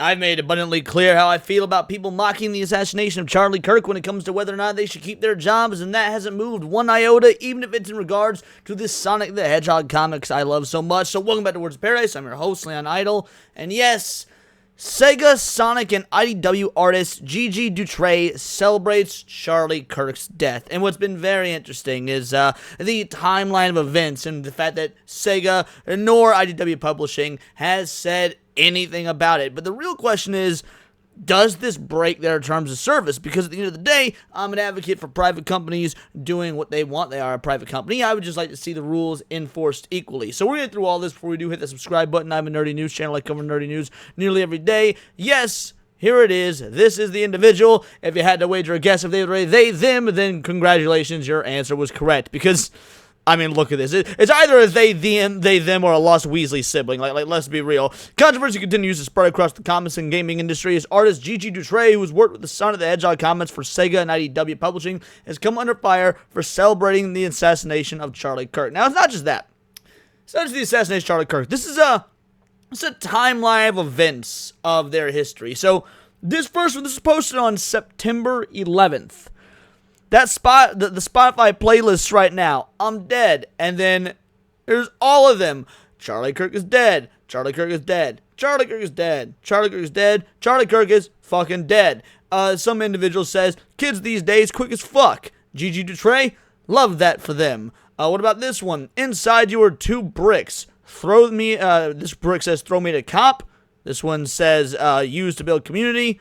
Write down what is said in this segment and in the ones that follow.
I've made abundantly clear how I feel about people mocking the assassination of Charlie Kirk when it comes to whether or not they should keep their jobs, and that hasn't moved one iota, even if it's in regards to this Sonic the Hedgehog comics I love so much. So welcome back to Words of Paradise. I'm your host, Leon Idol, and yes, Sega, Sonic, and IDW artist Gigi Dutre celebrates Charlie Kirk's death. And what's been very interesting is the timeline of events and the fact that Sega nor IDW Publishing has said anything about it. But the real question is, does this break their terms of service? Because at the end of the day, I'm an advocate for private companies doing what they want. They are a private company. I would just like to see the rules enforced equally. So we're going to get through all this. Before we do, hit the subscribe button. I'm a nerdy news channel. I cover nerdy news nearly every day. Yes, here it is. This is the individual. If you had to wager a guess if they were they, them, then congratulations, your answer was correct. Because, I mean, look at this. It's either a they, them, or a lost Weasley sibling. Like, let's be real. Controversy continues to spread across the comics and gaming industry as artist Gigi Dutre, who has worked with the Sonic the Hedgehog comics for Sega and IDW Publishing, has come under fire for celebrating the assassination of Charlie Kirk. Now, it's not just that. It's not just the assassination of Charlie Kirk. It's a timeline of events of their history. So, this first one, this is posted on September 11th. That the Spotify playlists right now, I'm dead, and then there's all of them. Charlie Kirk is dead. Charlie Kirk is dead. Charlie Kirk is dead. Charlie Kirk is dead. Charlie Kirk is fucking dead. Some individual says, kids these days quick as fuck. Gigi Dutre, love that for them. What about this one? Inside you are 2 bricks. Throw me, this brick says throw me to cop. This one says use to build community.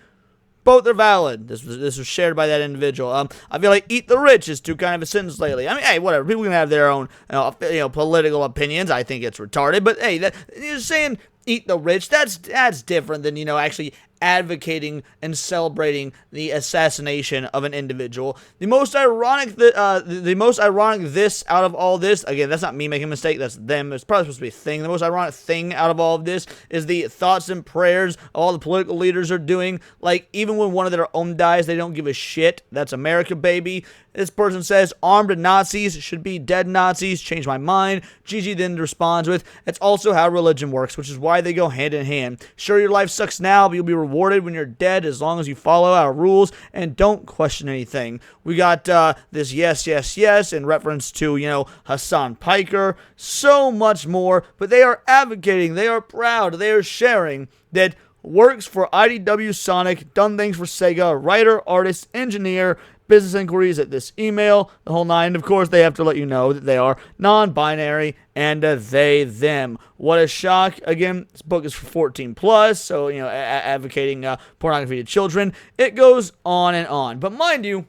Both are valid. This was shared by that individual. I feel like eat the rich is too kind of a sentence lately. I mean, hey, whatever. People can have their own, political opinions. I think it's retarded. But hey, you're saying eat the rich. That's different than actually advocating and celebrating the assassination of an individual. The most ironic this out of all this, again, that's not me making a mistake, that's them, it's probably supposed to be a thing. The most ironic thing out of all of this is the thoughts and prayers all the political leaders are doing. Like, even when one of their own dies, they don't give a shit. That's America, baby. This person says, armed Nazis should be dead Nazis. Change my mind. Gigi then responds with, it's also how religion works, which is why they go hand in hand. Sure, your life sucks now, but you'll be rewarded when you're dead as long as you follow our rules and don't question anything. We got this yes, yes, yes in reference to, Hassan Piker. So much more, but they are advocating, they are proud, they are sharing that works for IDW Sonic, done things for Sega, writer, artist, engineer, business inquiries at this email, the whole nine. Of course, they have to let you know that they are non-binary and they, them. What a shock. Again, this book is for 14 plus, so, advocating pornography to children. It goes on and on. But mind you,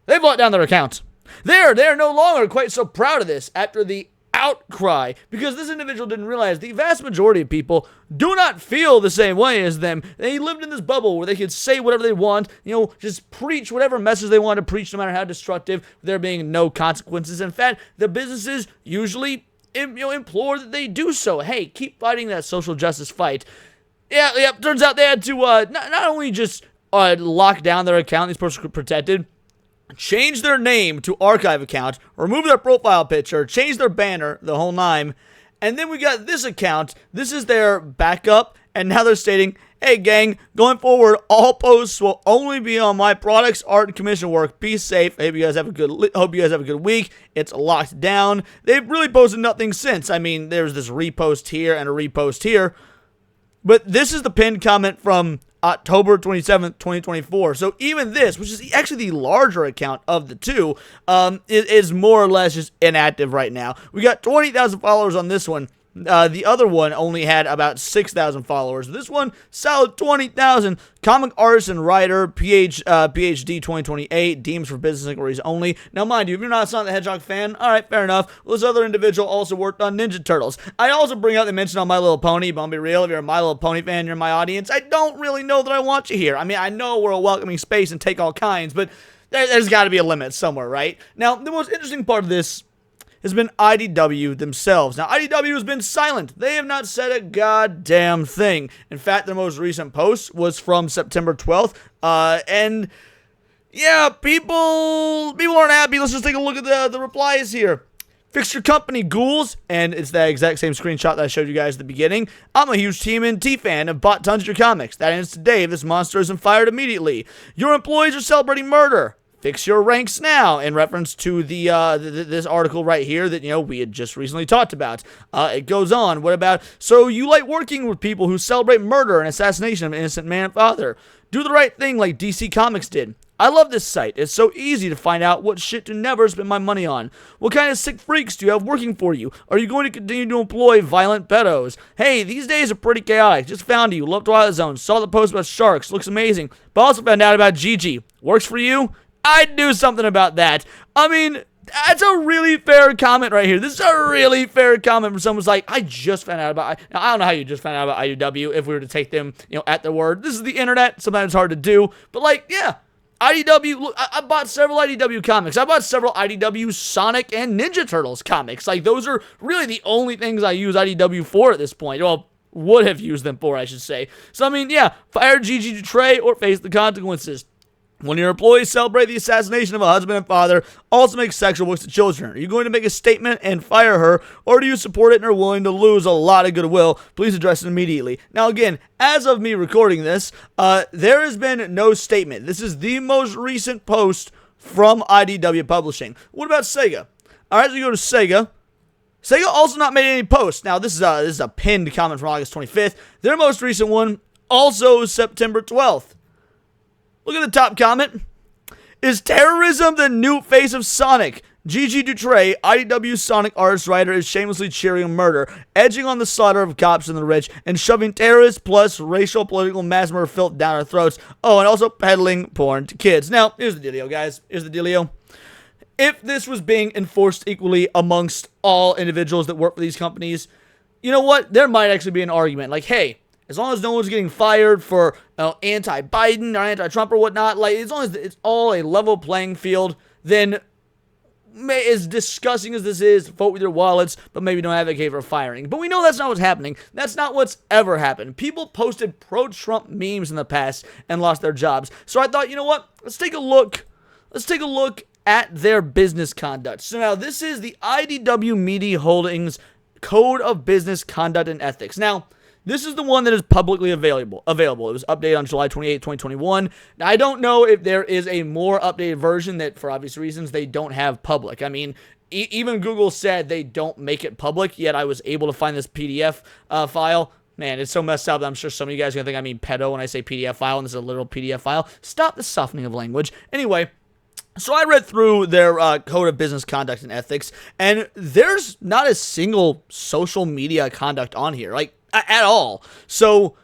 they've locked down their accounts. They're no longer quite so proud of this after the outcry, because this individual didn't realize the vast majority of people do not feel the same way as them. They lived in this bubble where they could say whatever they want, just preach whatever message they want to preach, no matter how destructive, there being no consequences. In fact, the businesses usually implore that they do so. Hey, keep fighting that social justice fight. Yeah, turns out they had to not only just lock down their account, these persons were protected, change their name to archive account, remove their profile picture, change their banner, the whole nine. And then we got this account. This is their backup, and now they're stating, hey gang, going forward, all posts will only be on my products, art, and commission work. Be safe. Hope you guys have a good week. It's locked down. They've really posted nothing since. I mean, there's this repost here and a repost here. But this is the pinned comment from October 27th, 2024. So even this, which is actually the larger account of the two, is more or less just inactive right now. We got 20,000 followers on this one. The other one only had about 6,000 followers. This one, solid 20,000. Comic artist and writer, PhD 2028, deems for business inquiries only. Now, mind you, if you're not a Sonic the Hedgehog fan, alright, fair enough. Well, this other individual also worked on Ninja Turtles. I also bring up the mention on My Little Pony, but I'll be real, if you're a My Little Pony fan, you're in my audience, I don't really know that I want you here. I mean, I know we're a welcoming space and take all kinds, but there's got to be a limit somewhere, right? Now, the most interesting part of this has been IDW themselves. Now, IDW has been silent. They have not said a goddamn thing. In fact, their most recent post was from September 12th. And yeah, people aren't happy. Let's just take a look at the replies here. Fix your company, ghouls. And it's that exact same screenshot that I showed you guys at the beginning. I'm a huge TMNT fan and bought tons of your comics. That ends today if this monster isn't fired immediately. Your employees are celebrating murder. Fix your ranks now, in reference to this article right here that, we had just recently talked about. It goes on. What about, so you like working with people who celebrate murder and assassination of an innocent man and father. Do the right thing like DC Comics did. I love this site. It's so easy to find out what shit to never spend my money on. What kind of sick freaks do you have working for you? Are you going to continue to employ violent pedos? Hey, these days are pretty chaotic. Just found you. Love Twilight Zone. Saw the post about sharks. Looks amazing. But also found out about Gigi. Works for you? I'd do something about that. I mean, that's a really fair comment right here. This is a really fair comment from someone who's like, I just found out about, now, I don't know how you just found out about IDW if we were to take them, at their word. This is the internet. Sometimes it's hard to do. But yeah. IDW, look, I bought several IDW comics. I bought several IDW Sonic and Ninja Turtles comics. Those are really the only things I use IDW for at this point. Well, would have used them for, I should say. So, fire Gigi Dutray or face the consequences. When your employees celebrate the assassination of a husband and father, also make sexual books to children. Are you going to make a statement and fire her, or do you support it and are willing to lose a lot of goodwill? Please address it immediately. Now, again, as of me recording this, there has been no statement. This is the most recent post from IDW Publishing. What about Sega? All right, so you go to Sega. Sega also not made any posts. Now, this is a pinned comment from August 25th. Their most recent one, also September 12th. Look at the top comment. Is terrorism the new face of Sonic? Gigi Dutray, IDW Sonic artist writer, is shamelessly cheering murder, edging on the slaughter of cops and the rich, and shoving terrorists plus racial political mass murder filth down our throats. Oh, and also peddling porn to kids. Now, here's the dealio, guys. Here's the dealio. If this was being enforced equally amongst all individuals that work for these companies, you know what? There might actually be an argument. Hey, as long as no one's getting fired for anti-Biden or anti-Trump or whatnot, as long as it's all a level playing field, then as disgusting as this is, vote with your wallets, but maybe don't advocate for firing. But we know that's not what's happening. That's not what's ever happened. People posted pro-Trump memes in the past and lost their jobs. So I thought, you know what? Let's take a look. Let's take a look at their business conduct. So now this is the IDW Media Holdings Code of Business Conduct and Ethics. Now, this is the one that is publicly available. It was updated on July 28, 2021. Now, I don't know if there is a more updated version that, for obvious reasons, they don't have public. Even Google said they don't make it public, yet I was able to find this PDF file. Man, it's so messed up that I'm sure some of you guys are going to think I mean pedo when I say PDF file, and this is a literal PDF file. Stop the softening of language. Anyway, so I read through their Code of Business Conduct and Ethics, and there's not a single social media conduct on here. At all. So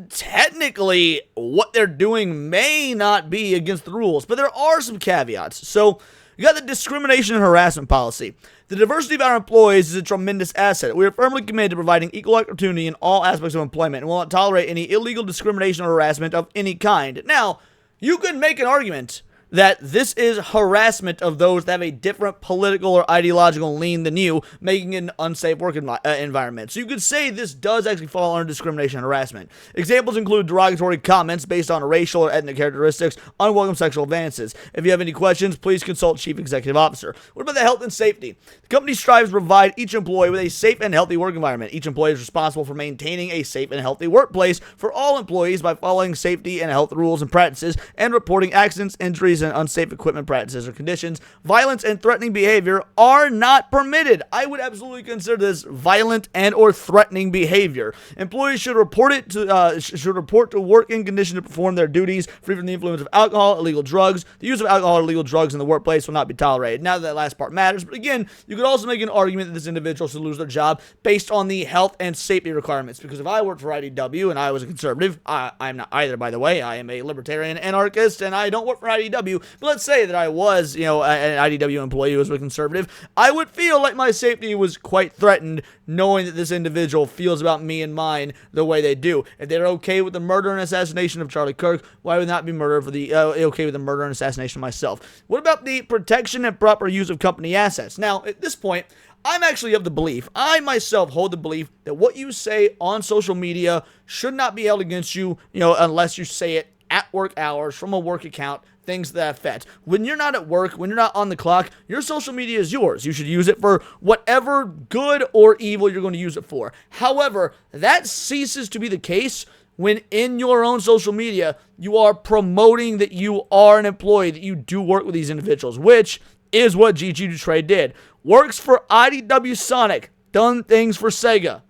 technically what they're doing may not be against the rules, but there are some caveats. So you got the discrimination and harassment policy. The diversity of our employees is a tremendous asset. We are firmly committed to providing equal opportunity in all aspects of employment and will not tolerate any illegal discrimination or harassment of any kind. Now, you could make an argument that this is harassment of those that have a different political or ideological lean than you, making it an unsafe work environment. So you could say this does actually fall under discrimination and harassment. Examples include derogatory comments based on racial or ethnic characteristics, unwelcome sexual advances. If you have any questions, please consult Chief Executive Officer. What about the health and safety? The company strives to provide each employee with a safe and healthy work environment. Each employee is responsible for maintaining a safe and healthy workplace for all employees by following safety and health rules and practices and reporting accidents, injuries, and unsafe equipment practices or conditions. Violence and threatening behavior are not permitted. I would absolutely consider this violent and or threatening behavior. Employees should report to work in condition to perform their duties free from the influence of alcohol, illegal drugs. The use of alcohol or illegal drugs in the workplace will not be tolerated. Now that last part matters, but again, you could also make an argument that this individual should lose their job based on the health and safety requirements. Because if I worked for IDW and I was a conservative, I'm not either, by the way. I am a libertarian anarchist and I don't work for IDW. But let's say that I was, an IDW employee who was a conservative, I would feel like my safety was quite threatened knowing that this individual feels about me and mine the way they do. If they're okay with the murder and assassination of Charlie Kirk, why would not be okay with the murder and assassination of myself? What about the protection and proper use of company assets? Now, at this point, I'm actually of the belief, I myself hold the belief that what you say on social media should not be held against you, unless you say it at work hours from a work account, things to that effect. When you're not at work, when you're not on the clock, your social media is yours. You should use it for whatever good or evil you're going to use it for. However, that ceases to be the case when in your own social media, you are promoting that you are an employee, that you do work with these individuals, which is what GG Trade did. Works for IDW Sonic, done things for Sega.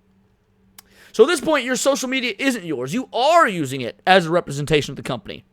So at this point, your social media isn't yours. You are using it as a representation of the company.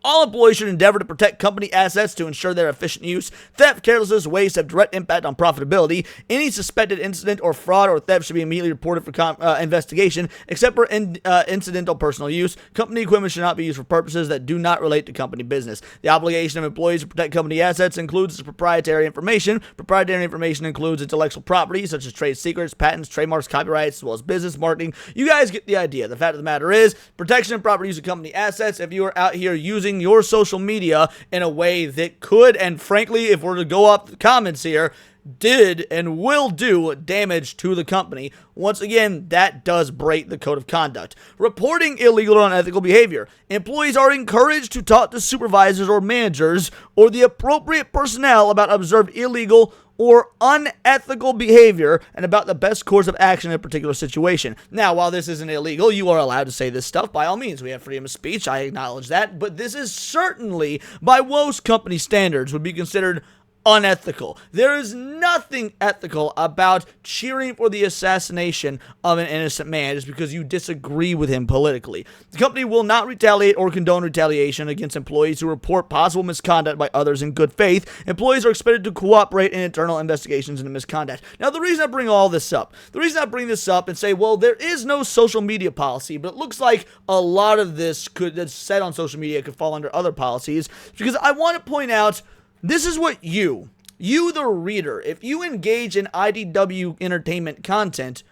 All employees should endeavor to protect company assets to ensure their efficient use. Theft, carelessness, waste have direct impact on profitability. Any suspected incident or fraud or theft should be immediately reported for investigation, except for incidental personal use. Company equipment should not be used for purposes that do not relate to company business. The obligation of employees to protect company assets includes proprietary information. Proprietary information includes intellectual property, such as trade secrets, patents, trademarks, copyrights, as well as business marketing. You guys get the idea. The fact of the matter is, protection of property use of company assets. If you are out here using your social media in a way that could, and frankly, if we're to go off the comments here, did and will do damage to the company, once again, that does break the code of conduct. Reporting illegal or unethical behavior. Employees are encouraged to talk to supervisors or managers or the appropriate personnel about observed illegal or unethical behavior and about the best course of action in a particular situation. Now, while this isn't illegal, you are allowed to say this stuff by all means. We have freedom of speech, I acknowledge that, but this is certainly, by most company standards, would be considered unethical. There is nothing ethical about cheering for the assassination of an innocent man just because you disagree with him politically. The company will not retaliate or condone retaliation against employees who report possible misconduct by others in good faith. Employees are expected to cooperate in internal investigations into misconduct. Now, the reason I bring all this up, and say, well, there is no social media policy, but it looks like a lot of this that's said on social media could fall under other policies, because I want to point out this is what you the reader, if you engage in IDW entertainment content,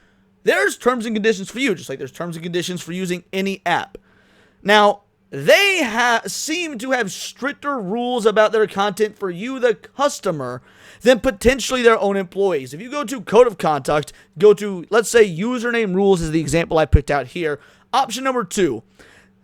there's terms and conditions for you, just like there's terms and conditions for using any app. Now, they seem to have stricter rules about their content for you, the customer, than potentially their own employees. If you go to Code of Conduct, go to, let's say, username rules is the example I picked out here. Option number 2.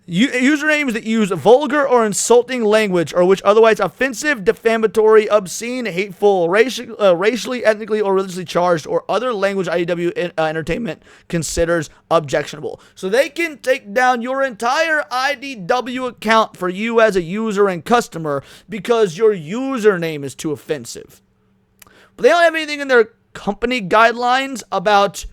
Usernames that use vulgar or insulting language or which otherwise offensive, defamatory, obscene, hateful, racially, ethnically, or religiously charged, or other language IDW Entertainment considers objectionable. So they can take down your entire IDW account for you as a user and customer because your username is too offensive. But they don't have anything in their company guidelines about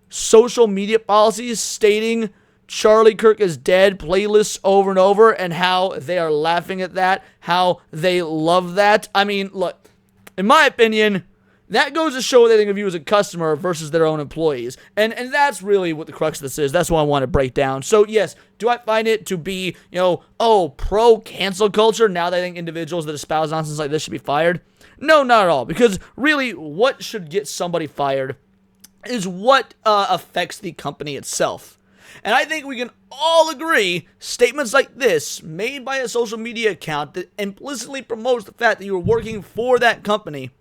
social media policies stating Charlie Kirk is dead playlists over and over and how they are laughing at that, how they love that. I mean, look, in my opinion, that goes to show what they think of you as a customer versus their own employees. And that's really what the crux of this is. That's what I want to break down. So, yes, do I find it to be, pro-cancel culture now that I think individuals that espouse nonsense like this should be fired? No, not at all. Because really, what should get somebody fired is what affects the company itself. And I think we can all agree statements like this made by a social media account that implicitly promotes the fact that you're working for that company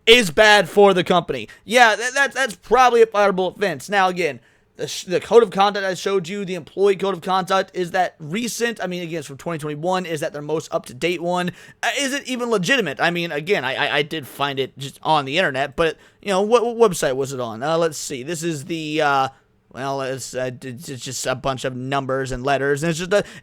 is bad for the company. Yeah, that's probably a fireable offense. Now, again, the code of conduct I showed you, the employee code of conduct, is that recent? I mean, again, it's from 2021. Is that their most up-to-date one? Is it even legitimate? I mean, again, I did find it just on the internet, but, what website was it on? Let's see. This is the... it's just a bunch of numbers and letters, and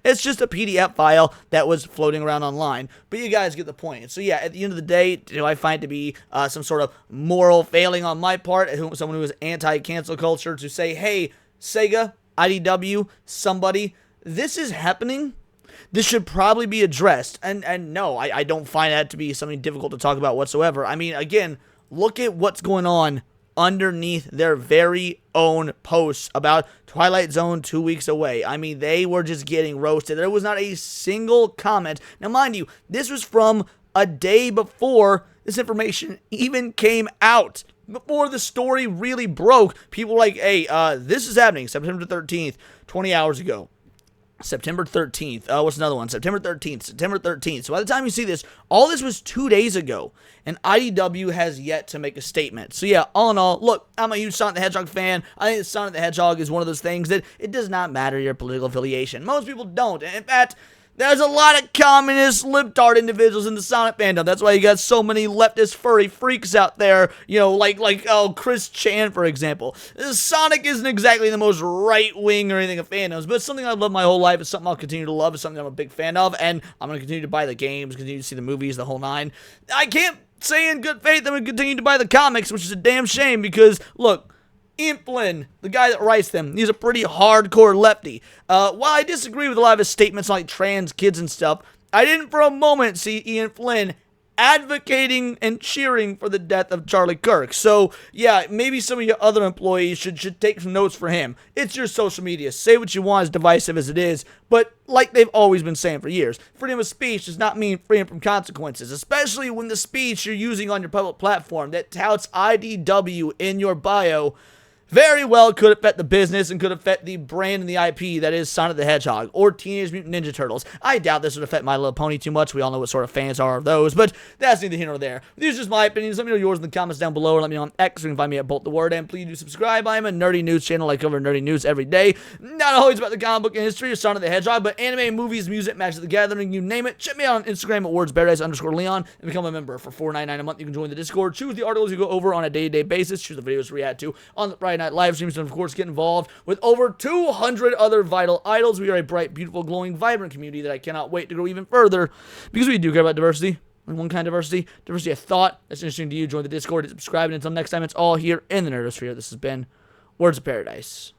it's just a PDF file that was floating around online. But you guys get the point. So yeah, at the end of the day, do I find it to be some sort of moral failing on my part, someone who is anti-cancel culture, to say, hey, Sega, IDW, somebody, this is happening. This should probably be addressed. And no, I don't find that to be something difficult to talk about whatsoever. I mean, again, look at what's going on underneath their very own posts about Twilight Zone 2 weeks away. I mean, they were just getting roasted. There was not a single comment. Now, mind you, this was from a day before this information even came out. Before the story really broke, people were like, hey, this is happening September 13th, 20 hours ago. September 13th. Oh, what's another one? September 13th. September 13th. So by the time you see this, all this was 2 days ago, and IDW has yet to make a statement. So yeah, all in all, look, I'm a huge Sonic the Hedgehog fan. I think Sonic the Hedgehog is one of those things that it does not matter your political affiliation. Most people don't. In fact, there's a lot of communist, libtard individuals in the Sonic fandom. That's why you got so many leftist furry freaks out there, you know, like Chris Chan, for example. Sonic isn't exactly the most right-wing or anything of fandoms, but it's something I've loved my whole life. It's something I'll continue to love. It's something I'm a big fan of, and I'm going to continue to buy the games, continue to see the movies, the whole nine. I can't say in good faith I'm going to continue to buy the comics, which is a damn shame because, look, Ian Flynn, the guy that writes them, he's a pretty hardcore lefty. While I disagree with a lot of his statements like trans kids and stuff, I didn't for a moment see Ian Flynn advocating and cheering for the death of Charlie Kirk. So, yeah, maybe some of your other employees should take some notes for him. It's your social media. Say what you want, as divisive as it is, but like they've always been saying for years, freedom of speech does not mean freedom from consequences, especially when the speech you're using on your public platform that touts IDW in your bio very well could affect the business and could affect the brand and the IP that is Sonic the Hedgehog or Teenage Mutant Ninja Turtles. I doubt this would affect My Little Pony too much. We all know what sort of fans are of those, but that's neither here nor there. These are just my opinions. Let me know yours in the comments down below, or let me know on X. You can find me at Bolt the Word, and please do subscribe. I am a nerdy news channel. I cover nerdy news every day. Not always about the comic book industry or Sonic the Hedgehog, but anime, movies, music, Magic the Gathering, you name it. Check me out on Instagram at wordsparadise_Leon and become a member for $4.99 a month. You can join the Discord, choose the articles you go over on a day-to-day basis, choose the videos to react to on the Friday night live streams, and of course get involved with over 200 other vital idols. We are a bright, beautiful, glowing, vibrant community that I cannot wait to grow even further because we do care about diversity. And one kind of diversity of thought that's interesting to you. Join the Discord, subscribe, and until next time, it's all here in the Nerdosphere. This has been Words of Paradise.